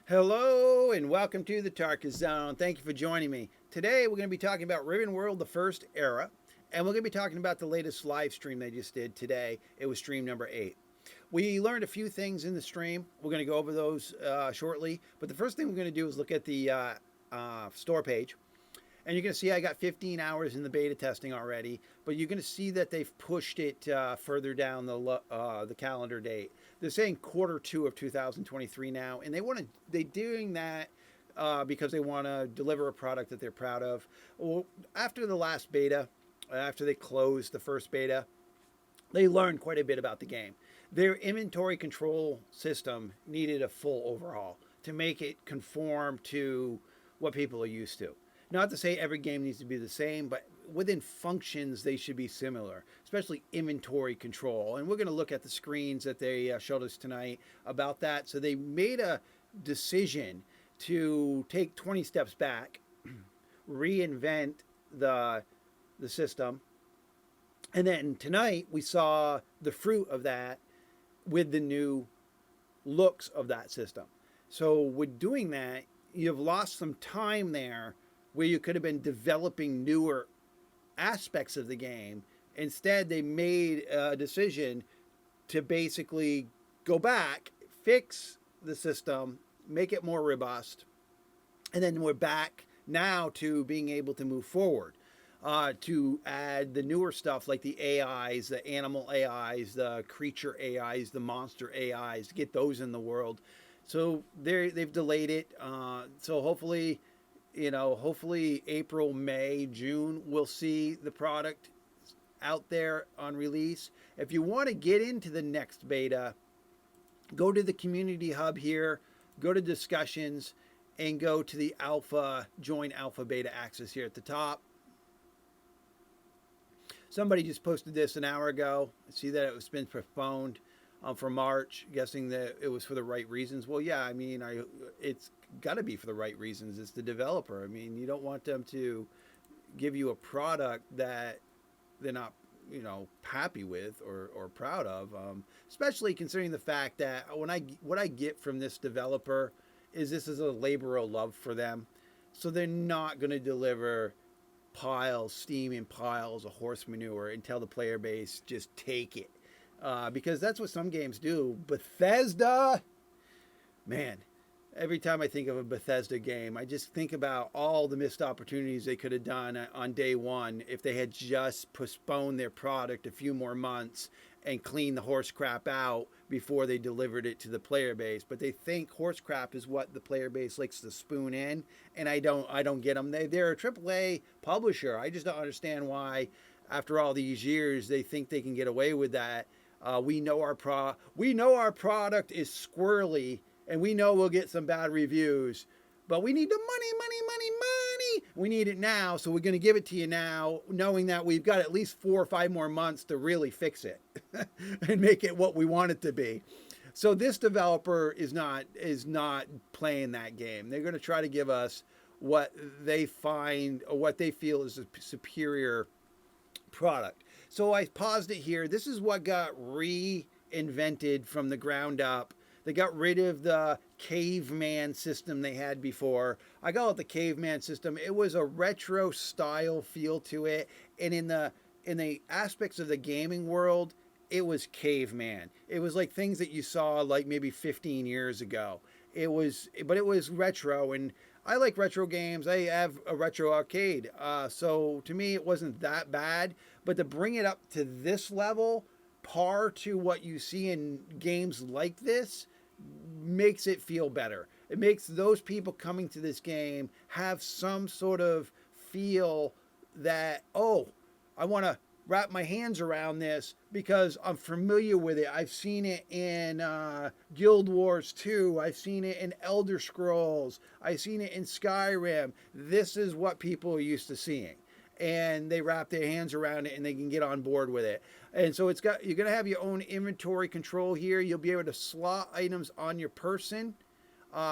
Hello and welcome to the Tarkus Zone. Thank you for joining me. Today we're going to be talking about RivenWorld, the first era, and we're going to be talking about the latest live stream they just did today. It was stream number 8. We learned a few things in the stream. We're going to go over those shortly, but the first thing we're going to do is look at the store page. And you're going to see I got 15 hours in the beta testing already, but you're going to see that they've pushed it further down the calendar date. They're saying quarter 2 of 2023 now, and they're doing that because they want to deliver a product that they're proud of. Well, after the last beta, after they closed the first beta, they learned quite a bit about the game. Their inventory control system needed a full overhaul to make it conform to what people are used to. Not to say every game needs to be the same, but within functions, they should be similar, especially inventory control. And we're going to look at the screens that they showed us tonight about that. So they made a decision to take 20 steps back, reinvent the system. And then tonight, we saw the fruit of that with the new looks of that system. So with doing that, you've lost some time there where you could have been developing newer aspects of the game. Instead, they made a decision to basically go back, fix the system, make it more robust, and then we're back now to being able to move forward. To add the newer stuff like the AIs, the animal AIs, the creature AIs, the monster AIs, to get those in the world. So they've delayed it. So hopefully April, May, June, we'll see the product out there on release. If you want to get into the next beta, go to the community hub here, go to discussions, and go to the alpha, join alpha beta access here at the top. Somebody just posted this an hour ago. I see that it was been postponed for March, guessing that it was for the right reasons. Well, yeah, I mean, it's got to be for the right reasons. It's the developer. I mean, you don't want them to give you a product that they're not, happy with or proud of. Especially considering the fact that what I get from this developer is this is a labor of love for them. So they're not going to deliver steaming piles of horse manure and tell the player base just take it. Because that's what some games do. Bethesda, man, every time I think of a Bethesda game, I just think about all the missed opportunities they could have done on day one if they had just postponed their product a few more months and cleaned the horse crap out before they delivered it to the player base. But they think horse crap is what the player base likes to spoon in, and I don't get them. They're a AAA publisher. I just don't understand why, after all these years, they think they can get away with that. We know our product is squirrely, and we know we'll get some bad reviews, but we need the money. We need it now, so we're going to give it to you now, knowing that we've got at least 4 or 5 more months to really fix it and make it what we want it to be. So this developer is not playing that game. They're going to try to give us what they find or what they feel is a superior product. So I paused it here. This is what got reinvented from the ground up. They got rid of the caveman system they had before. I call it the caveman system. It was a retro style feel to it, and in the aspects of the gaming world, it was caveman. It was like things that you saw like maybe 15 years ago. But it was retro, and I like retro games. I have a retro arcade, so to me it wasn't that bad. But to bring it up to this level, par to what you see in games like this, makes it feel better. It makes those people coming to this game have some sort of feel that, oh, I want to wrap my hands around this because I'm familiar with it. I've seen it in Guild Wars 2. I've seen it in Elder Scrolls. I've seen it in Skyrim. This is what people are used to seeing. And they wrap their hands around it and they can get on board with it. And so you're going to have your own inventory control here. You'll be able to slot items on your person,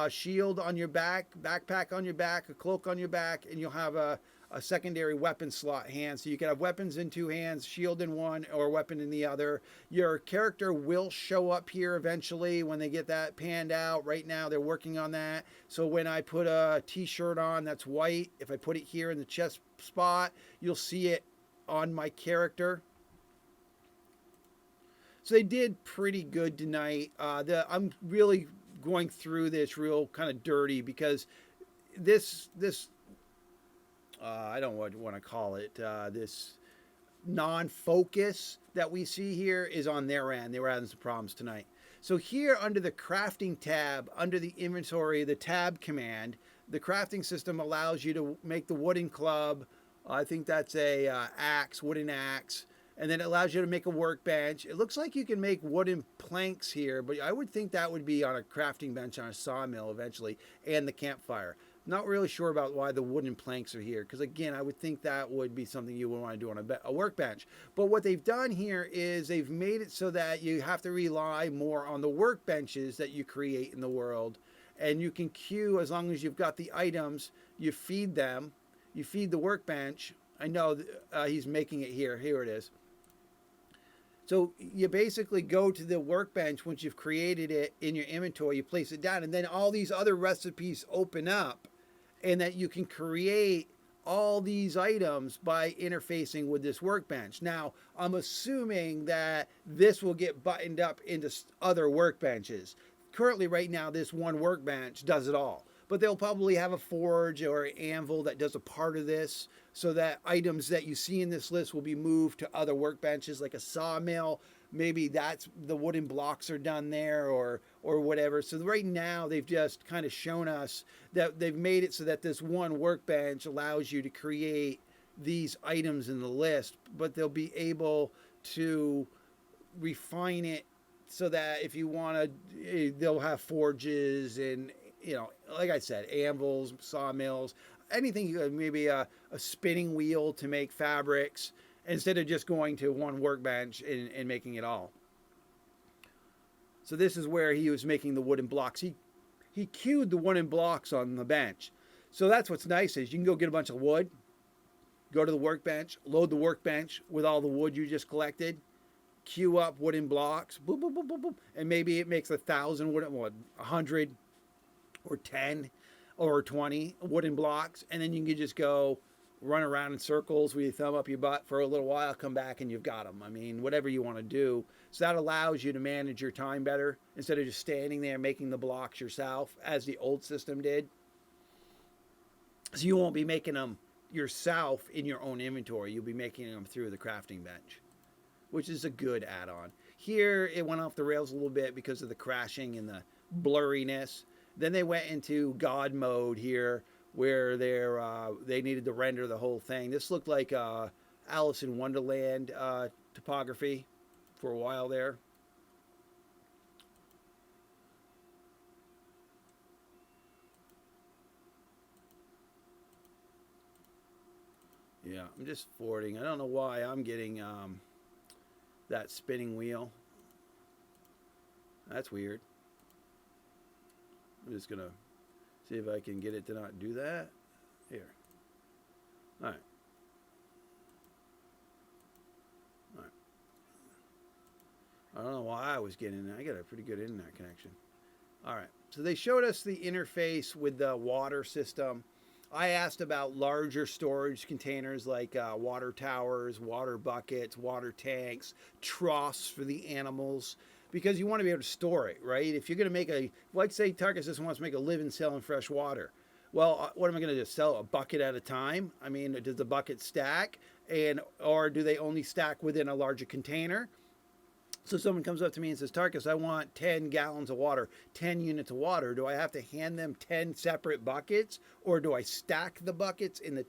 shield on your back, backpack on your back, a cloak on your back, and you'll have a a secondary weapon slot hand. So you can have weapons in two hands, shield in one, or weapon in the other. Your character will show up here eventually when they get that panned out. Right now, they're working on that. So when I put a t-shirt on that's white, if I put it here in the chest spot, you'll see it on my character. So they did pretty good tonight. I'm really going through this real kind of dirty because this I don't want to call it this non-focus that we see here is on their end. They were having some problems tonight. So here under the crafting tab, under the inventory, the tab command, the crafting system allows you to make the wooden club. I think that's a axe, wooden axe. And then it allows you to make a workbench. It looks like you can make wooden planks here, but I would think that would be on a crafting bench on a sawmill eventually, and the campfire. Not really sure about why the wooden planks are here, because again, I would think that would be something you would want to do on a workbench. But what they've done here is they've made it so that you have to rely more on the workbenches that you create in the world. And you can queue as long as you've got the items, you feed them, you feed the workbench. I know he's making it here. Here it is. So you basically go to the workbench once you've created it in your inventory, you place it down, and then all these other recipes open up, and that you can create all these items by interfacing with this workbench. Now, I'm assuming that this will get buttoned up into other workbenches. Currently, right now, this one workbench does it all. But they'll probably have a forge or an anvil that does a part of this, so that items that you see in this list will be moved to other workbenches, like a sawmill. Maybe that's the wooden blocks are done there, or whatever. So right now they've just kind of shown us that they've made it so that this one workbench allows you to create these items in the list, but they'll be able to refine it so that if you want to, they'll have forges and, you know, like I said, anvils, sawmills, anything, maybe a spinning wheel to make fabrics, instead of just going to one workbench and making it all. So this is where he was making the wooden blocks. He queued the wooden blocks on the bench. So that's what's nice is you can go get a bunch of wood, go to the workbench, load the workbench with all the wood you just collected, queue up wooden blocks, boop, boop, boop, boop, boop, and maybe it makes 1,000, 100, or 10 or 20 wooden blocks, and then you can just go run around in circles with your thumb up your butt for a little while, come back and you've got them. I mean, whatever you want to do. So that allows you to manage your time better instead of just standing there making the blocks yourself as the old system did. So you won't be making them yourself in your own inventory. You'll be making them through the crafting bench, which is a good add-on. Here it went off the rails a little bit because of the crashing and the blurriness. Then they went into God mode here, where they needed to render the whole thing. This looked like Alice in Wonderland topography for a while there. Yeah, I'm just forwarding. I don't know why I'm getting that spinning wheel. That's weird. I'm just gonna see if I can get it to not do that. Here. All right. All right. I don't know why I was getting that. I got a pretty good internet connection. All right. So they showed us the interface with the water system. I asked about larger storage containers like water towers, water buckets, water tanks, troughs for the animals, because you want to be able to store it, right? If you're going to make like say Tarkus just wants to make a living selling fresh water. Well, what am I going to do? Sell a bucket at a time? I mean, does the bucket stack? Or do they only stack within a larger container? So someone comes up to me and says, Tarkus, I want 10 gallons of water, 10 units of water. Do I have to hand them 10 separate buckets, or do I stack the buckets in the,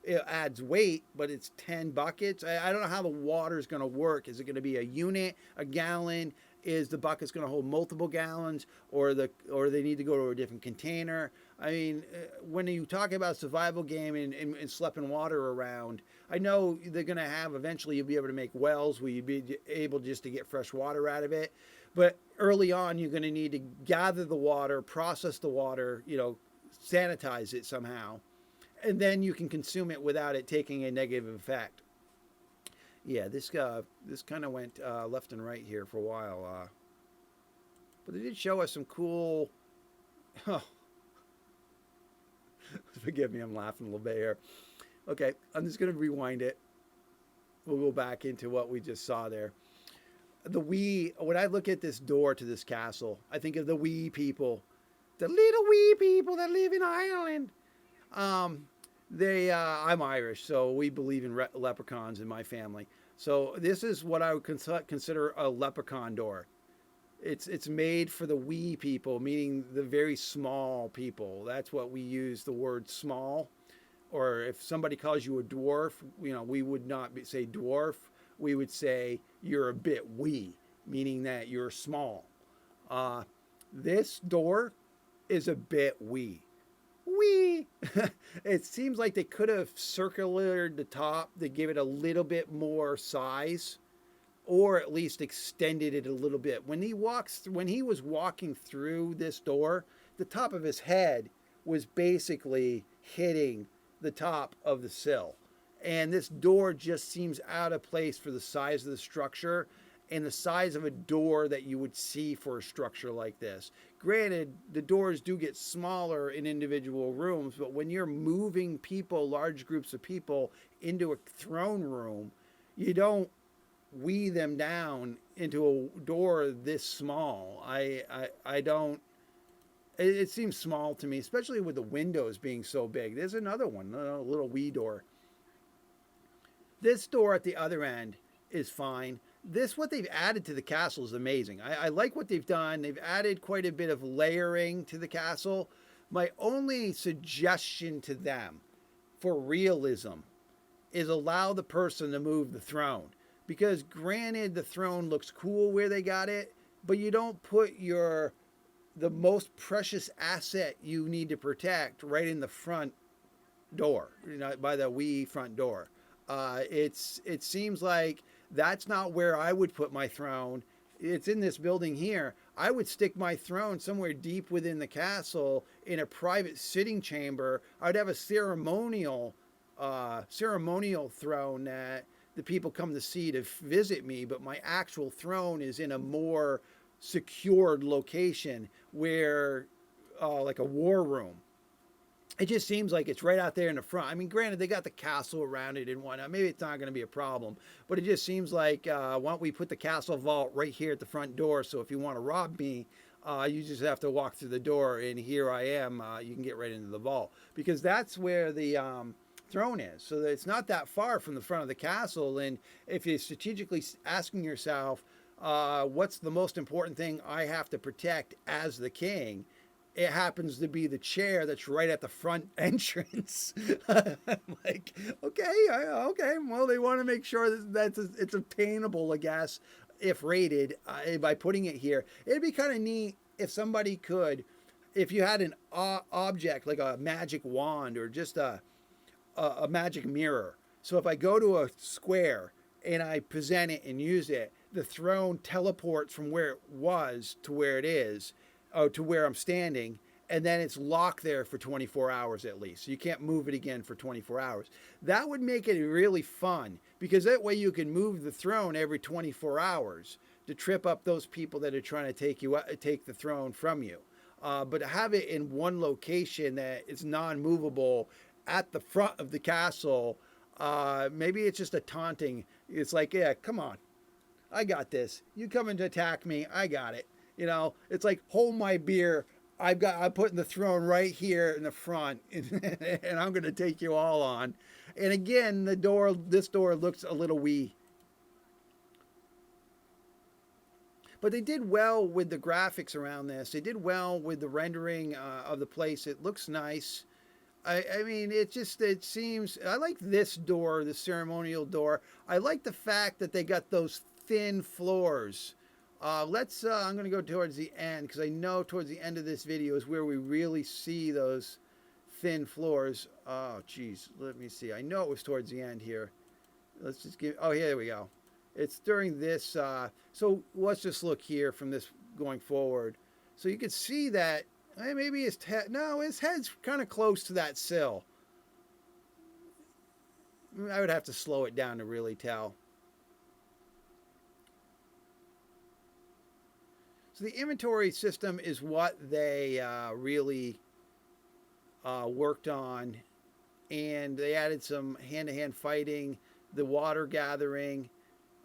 it adds weight, but it's 10 buckets? I don't know how the water is going to work. Is it going to be a unit, a gallon? Is the bucket's going to hold multiple gallons, or they need to go to a different container? I mean, when you talk about survival game and schlepping water around, I know they're going to have, eventually you'll be able to make wells where you'll be able just to get fresh water out of it. But early on, you're going to need to gather the water, process the water, sanitize it somehow, and then you can consume it without it taking a negative effect. Yeah, this kind of went left and right here for a while, but they did show us some cool. Oh, forgive me, I'm laughing a little bit here. Okay, I'm just gonna rewind it. We'll go back into what we just saw there. The wee. When I look at this door to this castle, I think of the wee people, the little wee people that live in Ireland. Um, I'm Irish, so we believe in leprechauns in my family. So this is what I would consider a leprechaun door. It's made for the wee people, meaning the very small people. That's what we use the word small. Or if somebody calls you a dwarf, we would not say dwarf. We would say you're a bit wee, meaning that you're small. Uh, this door is a bit wee. Wee. It seems like they could have circulated the top to give it a little bit more size, or at least extended it a little bit. When he was walking through this door, the top of his head was basically hitting the top of the sill. And this door just seems out of place for the size of the structure and the size of a door that you would see for a structure like this. Granted, the doors do get smaller in individual rooms, but when you're moving people, large groups of people, into a throne room, you don't wee them down into a door this small. I don't. It seems small to me, especially with the windows being so big. There's another one, a little wee door. This door at the other end is fine. What they've added to the castle is amazing. I like what they've done. They've added quite a bit of layering to the castle. My only suggestion to them for realism is allow the person to move the throne. Because granted, the throne looks cool where they got it, but you don't put the most precious asset you need to protect right in the front door, by the wee front door. It seems like that's not where I would put my throne. It's in this building here. I would stick my throne somewhere deep within the castle in a private sitting chamber. I'd have a ceremonial throne that the people come to see to visit me, but my actual throne is in a more secured location where, like a war room. It just seems like it's right out there in the front. I mean, granted, they got the castle around it and whatnot. Maybe it's not going to be a problem, but it just seems like, why don't we put the castle vault right here at the front door? So if you want to rob me, you just have to walk through the door, and here I am. You can get right into the vault, because that's where the throne is. So it's not that far from the front of the castle. And if you're strategically asking yourself, what's the most important thing I have to protect as the king? It happens to be the chair that's right at the front entrance. I'm like, okay. Well, they want to make sure that it's obtainable, I guess, if rated, by putting it here. It'd be kind of neat if somebody could, if you had an object like a magic wand or just a magic mirror. So if I go to a square and I present it and use it, the throne teleports from where it was to where it is, to where I'm standing, and then it's locked there for 24 hours at least. So you can't move it again for 24 hours. That would make it really fun, because that way you can move the throne every 24 hours to trip up those people that are trying to take the throne from you. But to have it in one location that is non-movable at the front of the castle, maybe it's just a taunting. It's like, yeah, come on, I got this. You coming to attack me? I got it. It's like, hold my beer. I'm putting the throne right here in the front, and I'm going to take you all on. And again, this door looks a little wee. But they did well with the graphics around this. They did well with the rendering of the place. It looks nice. I mean, it seems, I like this door, the ceremonial door. I like the fact that they got those thin floors. I'm going to go towards the end, because I know towards the end of this video is where we really see those thin floors. Oh, geez. Let me see. I know it was towards the end here. Let's just here we go. It's during this. So let's just look here from this going forward. So you can see that maybe his head's kind of close to that sill. I would have to slow it down to really tell. So the inventory system is what they really worked on, and they added some hand-to-hand fighting, the water gathering.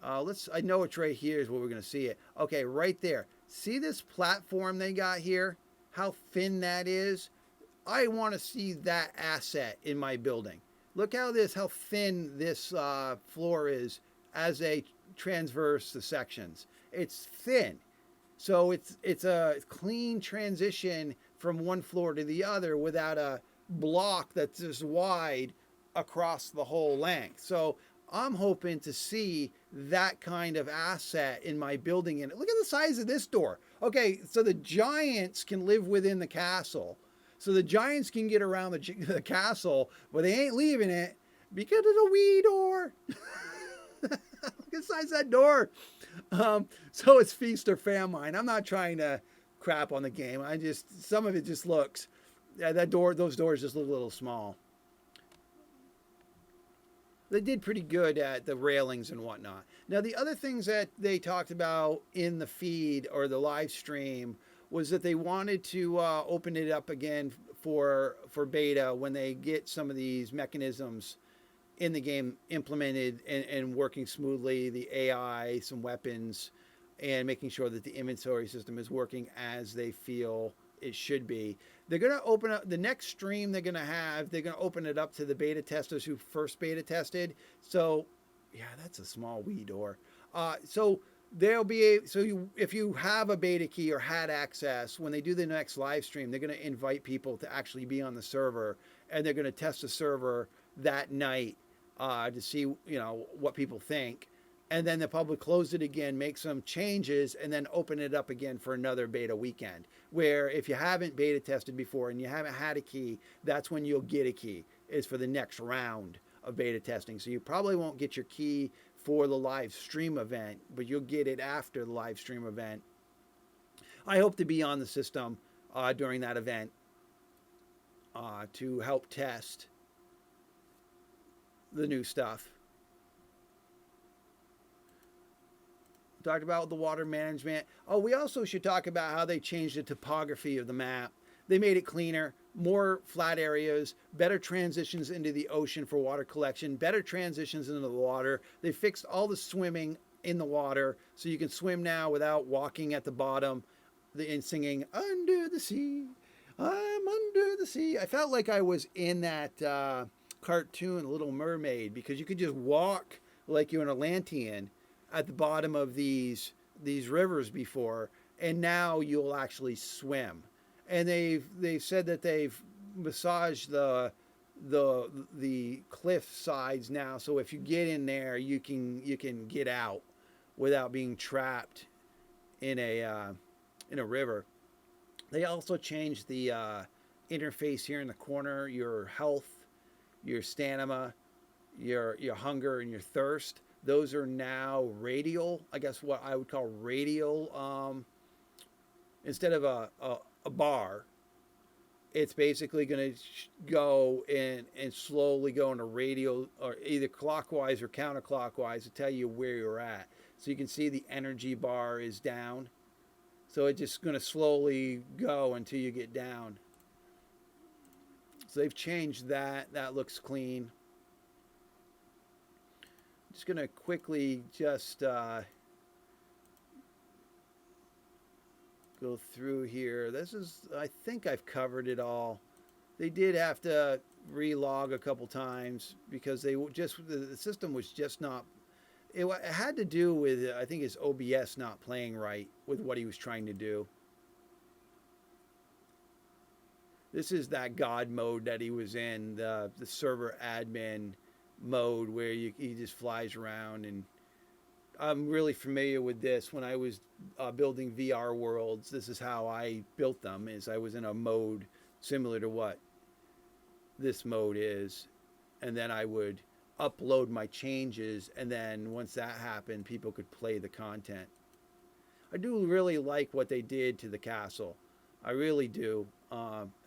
Let's. I know it's right here is where we're going to see it. Okay, right there. See this platform they got here? How thin that is? I want to see that asset in my building. Look how thin this floor is as they transverse the sections. It's thin. So it's a clean transition from one floor to the other without a block that's just wide across the whole length. So I'm hoping to see that kind of asset in my building. And look at the size of this door. Okay, so the giants can live within the castle. So the giants can get around the castle, but they ain't leaving it because of the wee door. Look at the size of that door. So it's feast or famine. I'm not trying to crap on the game. Some of it just looks, yeah, those doors just look a little small. They did pretty good at the railings and whatnot. Now, the other things that they talked about in the feed or the live stream was that they wanted to open it up again for beta when they get some of these mechanisms in the game implemented and working smoothly, the AI, some weapons, and making sure that the inventory system is working as they feel it should be. They're going to open up the next stream they're going to open it up to the beta testers who first beta tested. So, yeah, that's a small wee door. So there'll be if you have a beta key or had access, when they do the next live stream, they're going to invite people to actually be on the server, and they're going to test the server that night to see what people think. And then they'll probably close it again, make some changes, and then open it up again for another beta weekend. Where if you haven't beta tested before and you haven't had a key, that's when you'll get a key, is for the next round of beta testing. So you probably won't get your key for the live stream event, but you'll get it after the live stream event. I hope to be on the system during that event to help test the new stuff. Talked about the water management. Oh, we also should talk about how they changed the topography of the map. They made it cleaner, more flat areas, better transitions into the ocean for water collection, better transitions into the water. They fixed all the swimming in the water, so you can swim now without walking at the bottom and singing, "Under the sea, I'm under the sea." I felt like I was in that cartoon, Little Mermaid, because you could just walk like you're an Atlantean at the bottom of these rivers before, and now you'll actually swim. And they've said that they've massaged the cliff sides now, so if you get in there, you can get out without being trapped in a river. They also changed the interface here in the corner, your health, your stamina, your hunger, and your thirst. Those are now radial, I guess what I would call radial. Instead of a bar, it's basically going to go and slowly go in a radial, or either clockwise or counterclockwise, to tell you where you're at. So you can see the energy bar is down. So it's just going to slowly go until you get down. So they've changed that. That looks clean. Just going to quickly just go through here. I think I've covered it all. They did have to relog a couple times because the system was just not, it had to do with, I think, his OBS not playing right with what he was trying to do. This is that God mode that he was in, the server admin mode where he just flies around. And I'm really familiar with this. When I was building VR worlds, this is how I built them, is I was in a mode similar to what this mode is, and then I would upload my changes, and then once that happened, people could play the content. I do really like what they did to the castle. I really do.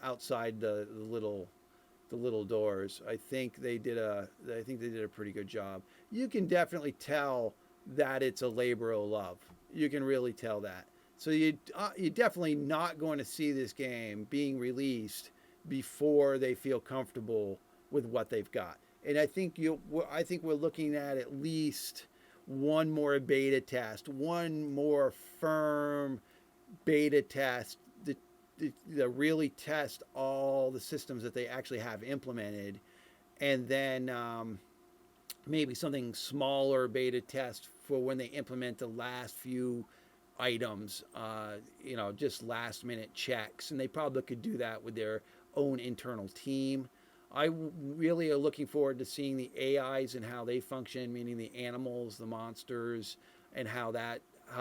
Outside the little the little doors. I think they did a pretty good job. You can definitely tell that it's a labor of love. You can really tell that. So you're definitely not going to see this game being released before they feel comfortable with what they've got. And I think we're looking at least one more beta test, one more firm beta test that really test all the systems that they actually have implemented, and then maybe something smaller beta test for when they implement the last few items, just last minute checks. And they probably could do that with their own internal team. I really are looking forward to seeing the AIs and how they function, meaning the animals, the monsters, and how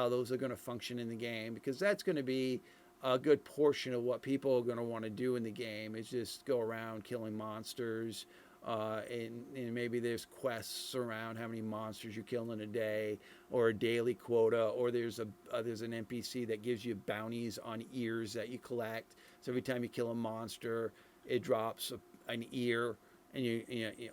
those are going to function in the game, because that's going to be a good portion of what people are going to want to do in the game is just go around killing monsters. And maybe there's quests around how many monsters you kill in a day, or a daily quota, or there's an NPC that gives you bounties on ears that you collect. So every time you kill a monster, it drops an ear, and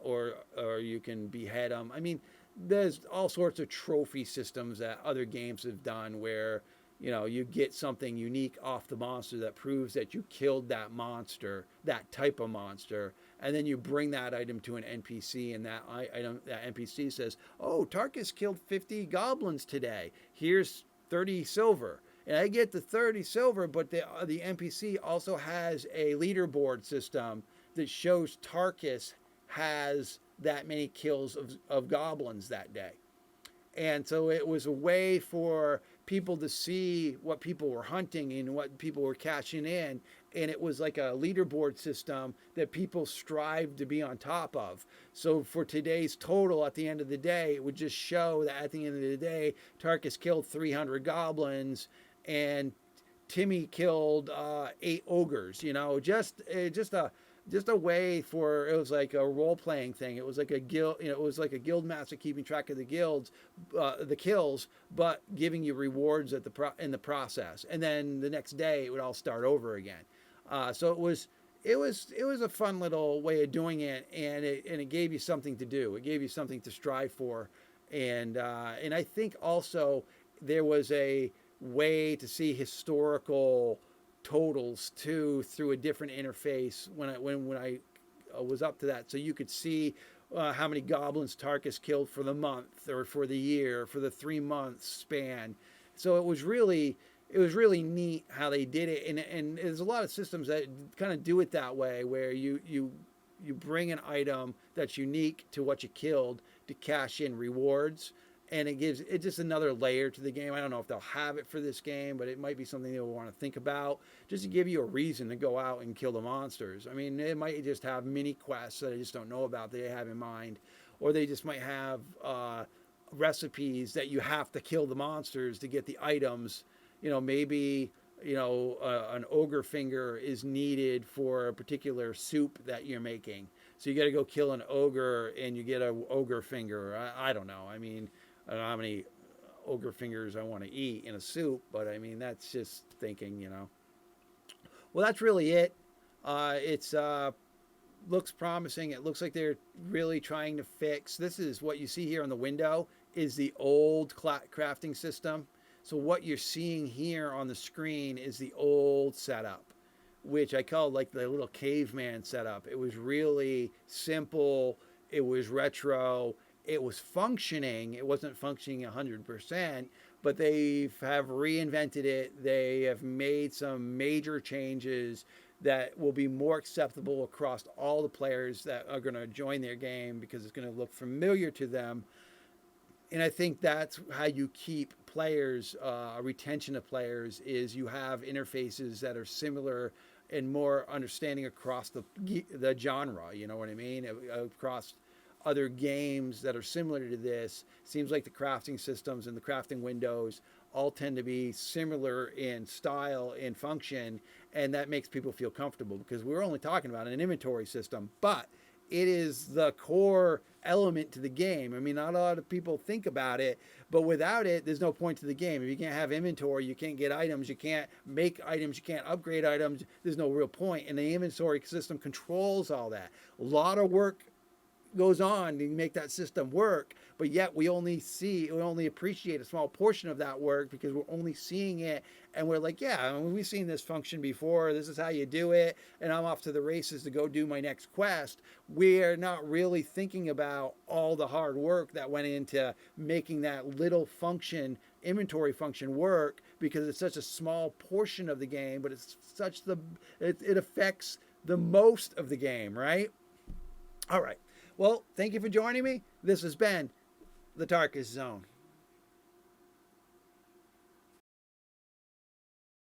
or you can behead them. I mean, there's all sorts of trophy systems that other games have done where you get something unique off the monster that proves that you killed that monster, that type of monster, and then you bring that item to an NPC, and that NPC says, "Oh, Tarkus killed 50 goblins today. Here's 30 silver." And I get the 30 silver, but the NPC also has a leaderboard system that shows Tarkus has that many kills of goblins that day. And so it was a way for people to see what people were hunting and what people were cashing in. And it was like a leaderboard system that people strived to be on top of. So for today's total at the end of the day, it would just show that at the end of the day, Tarkus killed 300 goblins and Timmy killed 8 ogres. Just a way for, it was like a role-playing thing. It was like a guild, it was like a guild master keeping track of the kills, but giving you rewards in the process. And then the next day it would all start over again. So it was a fun little way of doing it, and it gave you something to do. It gave you something to strive for, and I think also there was a way to see historical totals too through a different interface when I was up to that, so you could see how many goblins Tarkus killed for the month or for the year, for the 3 month span. So it was really neat how they did it, and there's a lot of systems that kind of do it that way, where you bring an item that's unique to what you killed to cash in rewards. And it just another layer to the game. I don't know if they'll have it for this game, but it might be something they'll want to think about, just to give you a reason to go out and kill the monsters. I mean, it might just have mini quests that I just don't know about that they have in mind, or they just might have recipes that you have to kill the monsters to get the items. Maybe an ogre finger is needed for a particular soup that you're making, so you got to go kill an ogre and you get an ogre finger. I don't know. I mean, I don't know how many ogre fingers I want to eat in a soup, but I mean, that's just thinking, Well, that's really it. It's looks promising. It looks like they're really trying to fix. This is what you see here on the window is the old crafting system. So what you're seeing here on the screen is the old setup, which I call like the little caveman setup. It was really simple. It was retro. It was functioning. It wasn't functioning 100%, but they have reinvented it. They have made some major changes that will be more acceptable across all the players that are going to join their game, because it's going to look familiar to them. And I think that's how you keep players, retention of players, is you have interfaces that are similar and more understanding across the genre. You know what I mean? Across other games that are similar to this. Seems like the crafting systems and the crafting windows all tend to be similar in style and function, and that makes people feel comfortable, because we're only talking about an inventory system, but it is the core element to the game. I mean, not a lot of people think about it, but without it, there's no point to the game. If you can't have inventory, you can't get items, you can't make items, you can't upgrade items, there's no real point. And the inventory system controls all that. A lot of work goes on to make that system work, but yet we only appreciate a small portion of that work because we're only seeing it, and we're like, yeah, I mean, we've seen this function before, this is how you do it, and I'm off to the races to go do my next quest. We're not really thinking about all the hard work that went into making that little function, inventory function, work, because it's such a small portion of the game, but it affects the most of the game, right? All right. Well, thank you for joining me. This has been the Darkest Zone.